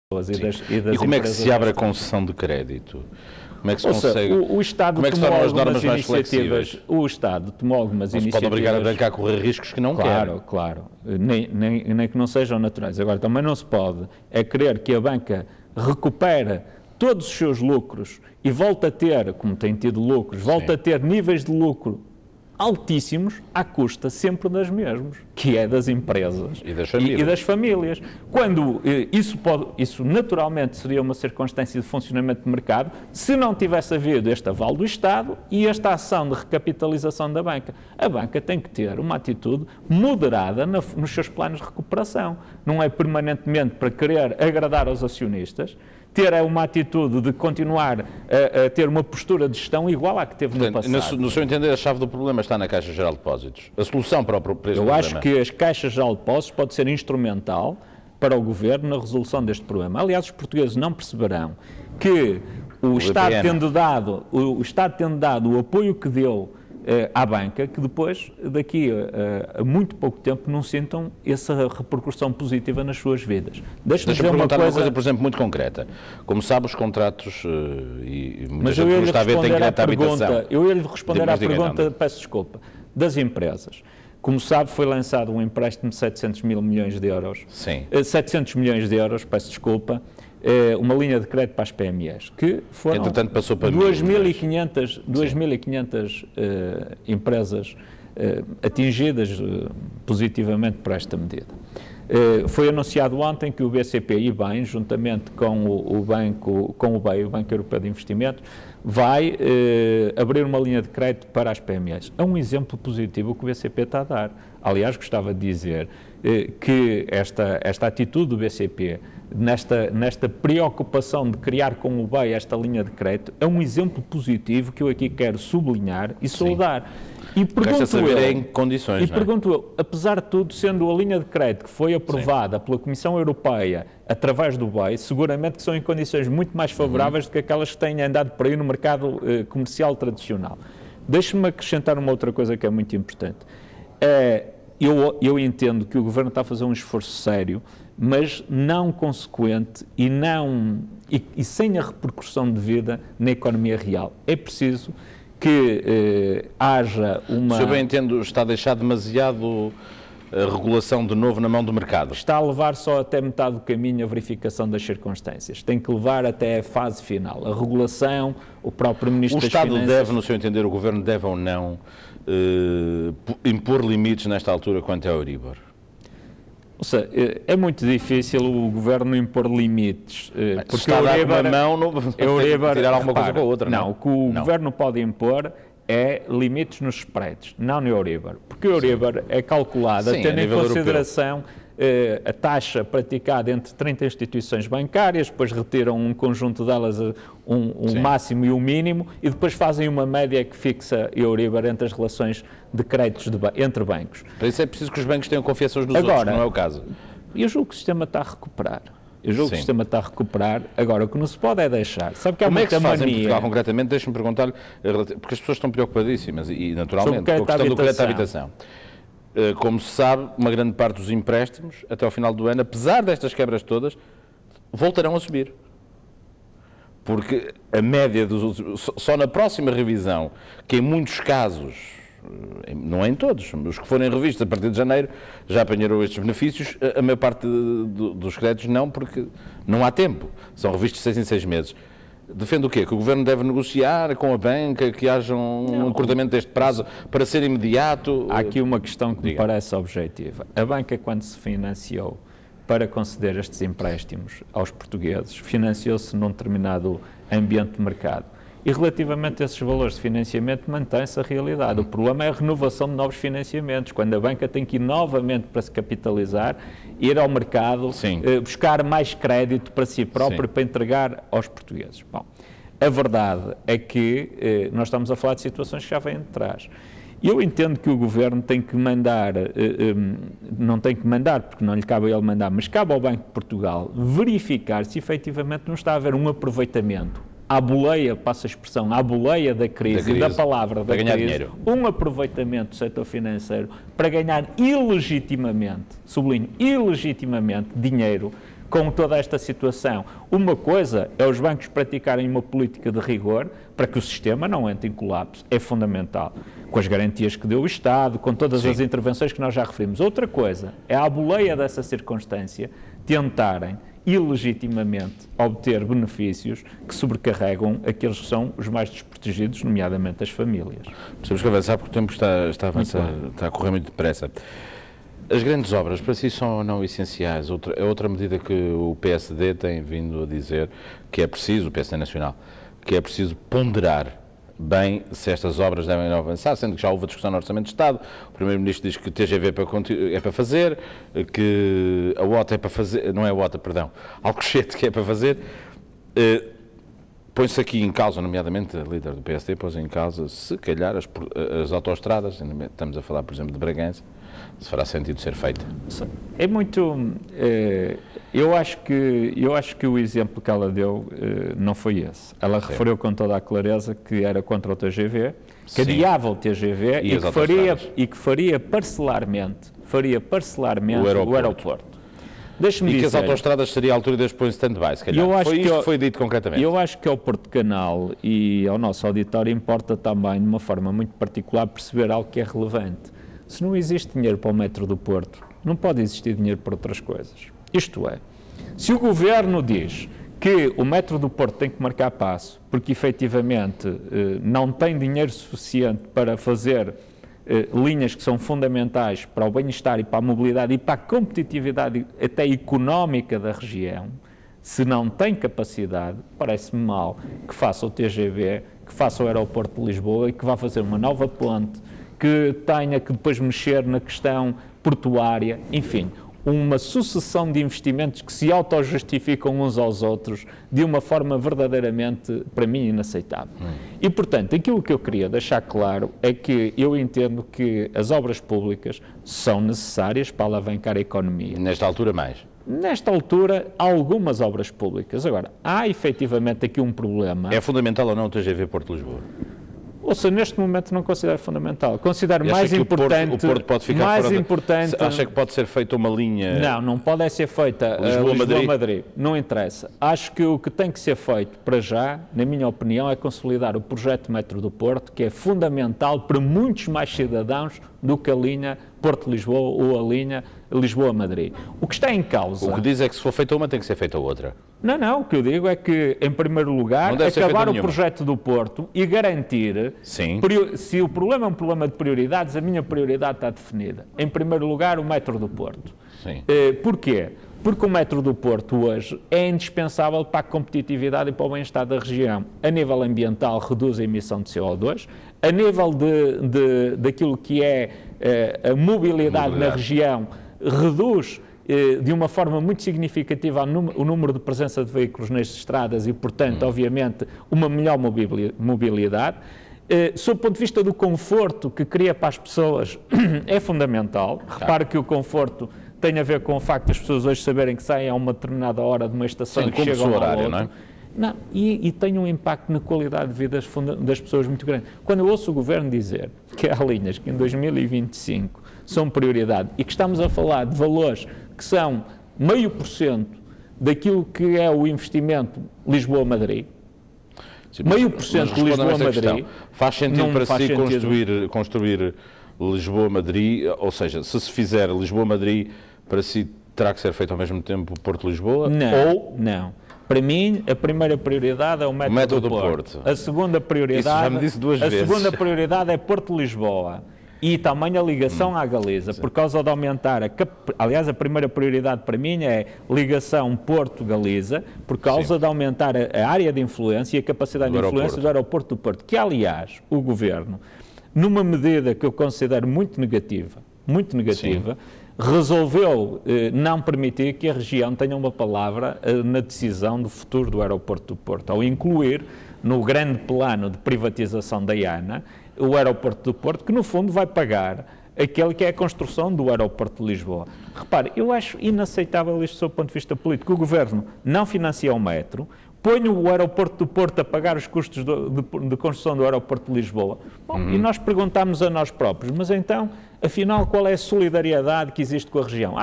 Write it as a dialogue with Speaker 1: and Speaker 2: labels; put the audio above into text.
Speaker 1: E como é que se abre a concessão de crédito? Como é que se consegue?
Speaker 2: O Estado
Speaker 1: como é que
Speaker 2: tomou
Speaker 1: as normas
Speaker 2: algumas
Speaker 1: mais
Speaker 2: iniciativas.
Speaker 1: flexíveis?
Speaker 2: O Estado tomou algumas
Speaker 1: Não se
Speaker 2: iniciativas.
Speaker 1: pode obrigar a banca a correr riscos que não quer.
Speaker 2: Claro. Nem que não sejam naturais. Agora, também não se pode querer que a banca recupere todos os seus lucros e volte a ter, como tem tido lucros, volte a ter níveis de lucro altíssimos à custa sempre das mesmas, que é das empresas
Speaker 1: e das
Speaker 2: famílias. Quando isso naturalmente seria uma circunstância de funcionamento de mercado, se não tivesse havido este aval do Estado e esta ação de recapitalização da banca. A banca tem que ter uma atitude moderada nos seus planos de recuperação. Não é permanentemente para querer agradar aos acionistas, ter uma atitude de continuar a ter uma postura de gestão igual à que teve no passado.
Speaker 1: No seu entender, a chave do problema está na Caixa Geral de Depósitos. A solução para este problema?
Speaker 2: Eu acho que as Caixas Geral de Depósitos pode ser instrumental para o Governo na resolução deste problema. Aliás, os portugueses não perceberão que o Estado tendo dado o apoio que deu à banca, que depois, daqui a muito pouco tempo, não sintam essa repercussão positiva nas suas vidas.
Speaker 1: Deixa-me perguntar uma coisa, por exemplo, muito concreta. Como sabe, os contratos, e muita gente não está a ver, tem crédito à habitação.
Speaker 2: Eu ia-lhe responder à pergunta, peço desculpa, das empresas. Como sabe, foi lançado um empréstimo de 700 mil milhões de euros.
Speaker 1: Sim.
Speaker 2: 700 milhões de euros, peço desculpa, uma linha de crédito para as PMEs, que foram,
Speaker 1: entretanto, passou para
Speaker 2: 2.500 empresas atingidas positivamente por esta medida. Foi anunciado ontem que o BCP e BEI, juntamente com o BEI, o Banco Europeu de Investimentos, vai abrir uma linha de crédito para as PMEs. É um exemplo positivo que o BCP está a dar. Aliás, gostava de dizer que esta atitude do BCP, nesta preocupação de criar com o BEI esta linha de crédito, é um exemplo positivo que eu aqui quero sublinhar e saudar. E pergunto eu, apesar de tudo, sendo a linha de crédito que foi aprovada pela Comissão Europeia através do BEI, seguramente que são em condições muito mais favoráveis do que aquelas que têm andado por aí no mercado comercial tradicional. Deixe-me acrescentar uma outra coisa que é muito importante. Eu entendo que o Governo está a fazer um esforço sério, mas não consequente e sem a repercussão devida na economia real. É preciso que haja uma...
Speaker 1: Se eu bem entendo, está a deixar demasiado a regulação de novo na mão do mercado.
Speaker 2: Está a levar só até metade do caminho a verificação das circunstâncias. Tem que levar até a fase final. A regulação, o próprio Ministro das Finanças...
Speaker 1: O Estado deve, no seu entender, o Governo deve ou não impor limites nesta altura quanto ao Euribor?
Speaker 2: Ou seja, é muito difícil o Governo impor limites.
Speaker 1: Porque está a dar uma mão, não tirar alguma coisa com a outra.
Speaker 2: Não, o que o Governo pode impor é limites nos spreads, não no Euribor. Porque o Euribor é calculado tendo em consideração a taxa praticada entre 30 instituições bancárias, depois retiram um conjunto delas, um máximo e um mínimo, e depois fazem uma média que fixa Euribor entre as relações de créditos entre bancos.
Speaker 1: Para isso é preciso que os bancos tenham confiança uns nos outros, não é o caso.
Speaker 2: Eu julgo que o sistema está a recuperar. Agora, o que não se pode é deixar. Sabe que há
Speaker 1: Como é que se faz
Speaker 2: mania...
Speaker 1: em Portugal, concretamente? Deixe-me perguntar-lhe, porque as pessoas estão preocupadíssimas, e naturalmente, com a questão do crédito à habitação. Como se sabe, uma grande parte dos empréstimos, até ao final do ano, apesar destas quebras todas, voltarão a subir. Porque a média, só na próxima revisão, que em muitos casos, não é em todos, os que forem revistos a partir de janeiro, já apanharam estes benefícios, a maior parte dos créditos não, porque não há tempo. São revistos de 6 em 6 meses. Defende o quê? Que o Governo deve negociar com a banca, que haja um acordamento deste prazo para ser imediato?
Speaker 2: Há aqui uma questão que me parece objetiva. A banca, quando se financiou para conceder estes empréstimos aos portugueses, financiou-se num determinado ambiente de mercado. E relativamente a esses valores de financiamento, mantém-se a realidade. O problema é a renovação de novos financiamentos, quando a banca tem que ir novamente para se capitalizar, ir ao mercado, buscar mais crédito para si próprio, para entregar aos portugueses. Bom, a verdade é que nós estamos a falar de situações que já vêm de trás. Eu entendo que o Governo tem que mandar, não tem que mandar, porque não lhe cabe a ele mandar, mas cabe ao Banco de Portugal verificar se efetivamente não está a haver um aproveitamento à boleia, passa a expressão, à boleia da crise, da palavra da crise,
Speaker 1: dinheiro.
Speaker 2: Um aproveitamento do setor financeiro para ganhar ilegitimamente, sublinho, ilegitimamente dinheiro com toda esta situação. Uma coisa é os bancos praticarem uma política de rigor para que o sistema não entre em colapso. É fundamental. Com as garantias que deu o Estado, com todas as intervenções que nós já referimos. Outra coisa é, à boleia dessa circunstância, tentarem ilegitimamente obter benefícios que sobrecarregam aqueles que são os mais desprotegidos, nomeadamente as famílias.
Speaker 1: Temos que avançar porque o tempo está a correr muito depressa. As grandes obras, para si, são ou não essenciais? Outra medida que o PSD tem vindo a dizer que é preciso, o PSD Nacional, que é preciso ponderar bem se estas obras devem avançar, sendo que já houve a discussão no Orçamento de Estado. O Primeiro-Ministro diz que o TGV é para fazer, que a OTA é para fazer, não é a OTA, perdão, Alcochete que é para fazer. Põe-se aqui em causa, nomeadamente a líder do PSD, pôs em causa, se calhar, as autoestradas, estamos a falar, por exemplo, de Bragança, se fará sentido ser feita.
Speaker 2: É muito... Eu acho que o exemplo que ela deu não foi esse. Ela referiu com toda a clareza que era contra o TGV, que adiava o TGV e que faria parcelarmente o aeroporto.
Speaker 1: Deixe-me dizer... que as autoestradas seria a altura de pôr em stand-by, se calhar. Foi isto que foi dito concretamente.
Speaker 2: Eu acho que ao Porto Canal e ao nosso auditório importa também, de uma forma muito particular, perceber algo que é relevante. Se não existe dinheiro para o metro do Porto, não pode existir dinheiro para outras coisas. Isto é, se o Governo diz que o metro do Porto tem que marcar passo, porque efetivamente não tem dinheiro suficiente para fazer linhas que são fundamentais para o bem-estar e para a mobilidade e para a competitividade até económica da região, se não tem capacidade, parece-me mal que faça o TGV, que faça o aeroporto de Lisboa e que vá fazer uma nova ponte, que tenha que depois mexer na questão portuária, enfim, uma sucessão de investimentos que se auto-justificam uns aos outros de uma forma verdadeiramente, para mim, inaceitável. E, portanto, aquilo que eu queria deixar claro é que eu entendo que as obras públicas são necessárias para alavancar a economia.
Speaker 1: Nesta altura mais?
Speaker 2: Nesta altura, há algumas obras públicas. Agora, há efetivamente aqui um problema...
Speaker 1: É fundamental ou não o TGV Porto de Lisboa?
Speaker 2: Ou seja, neste momento não considero fundamental. Considero mais importante...
Speaker 1: O Porto pode ficar
Speaker 2: mais
Speaker 1: fora
Speaker 2: importante...
Speaker 1: Acha que pode ser feita uma linha...
Speaker 2: Não pode ser feita Lisboa-Madrid. Não interessa. Acho que o que tem que ser feito para já, na minha opinião, é consolidar o projeto Metro do Porto, que é fundamental para muitos mais cidadãos do que a linha Porto-Lisboa ou a linha Lisboa-Madrid. O que está em causa...
Speaker 1: O que diz é que se for feita uma, tem que ser feita outra.
Speaker 2: Não, o que eu digo é que, em primeiro lugar, acabar o projeto do Porto e garantir...
Speaker 1: Sim.
Speaker 2: Se o problema é um problema de prioridades, a minha prioridade está definida. Em primeiro lugar, o metro do Porto.
Speaker 1: Sim.
Speaker 2: Porquê? Porque o metro do Porto hoje é indispensável para a competitividade e para o bem-estar da região. A nível ambiental, reduz a emissão de CO2. A nível daquilo que é a mobilidade na região, reduz de uma forma muito significativa o número de presença de veículos nas estradas e, portanto, obviamente, uma melhor mobilidade. Sob o ponto de vista do conforto que cria para as pessoas, é fundamental. Repare que o conforto tem a ver com o facto das pessoas hoje saberem que saem a uma determinada hora de uma estação e que chegam a outra. Não é? Não, e tem um impacto na qualidade de vida das pessoas muito grande. Quando eu ouço o Governo dizer que há linhas que em 2025 são prioridade e que estamos a falar de valores que são 0,5% daquilo que é o investimento Lisboa-Madrid, 0,5% de Lisboa-Madrid...
Speaker 1: Faz sentido para si construir Lisboa-Madrid, ou seja, se fizer Lisboa-Madrid, para si terá que ser feito ao mesmo tempo Porto-Lisboa?
Speaker 2: Não. Para mim, a primeira prioridade é o metro do Porto. A segunda prioridade...
Speaker 1: Isso já me disse duas vezes.
Speaker 2: A segunda prioridade é Porto-Lisboa. E também a ligação à Galiza, por causa de aumentar aliás, a primeira prioridade para mim é ligação Porto-Galiza, por causa de aumentar a área de influência e a capacidade de influência do aeroporto do Porto, que aliás, o Governo, numa medida que eu considero muito negativa, resolveu não permitir que a região tenha uma palavra na decisão do futuro do aeroporto do Porto, ao incluir no grande plano de privatização da ANA o aeroporto do Porto, que no fundo vai pagar aquele que é a construção do aeroporto de Lisboa. Repare, eu acho inaceitável isto do seu ponto de vista político. O Governo não financia o metro, põe o aeroporto do Porto a pagar os custos de construção do aeroporto de Lisboa. Bom, e nós perguntamos a nós próprios, mas então, afinal, qual é a solidariedade que existe com a região?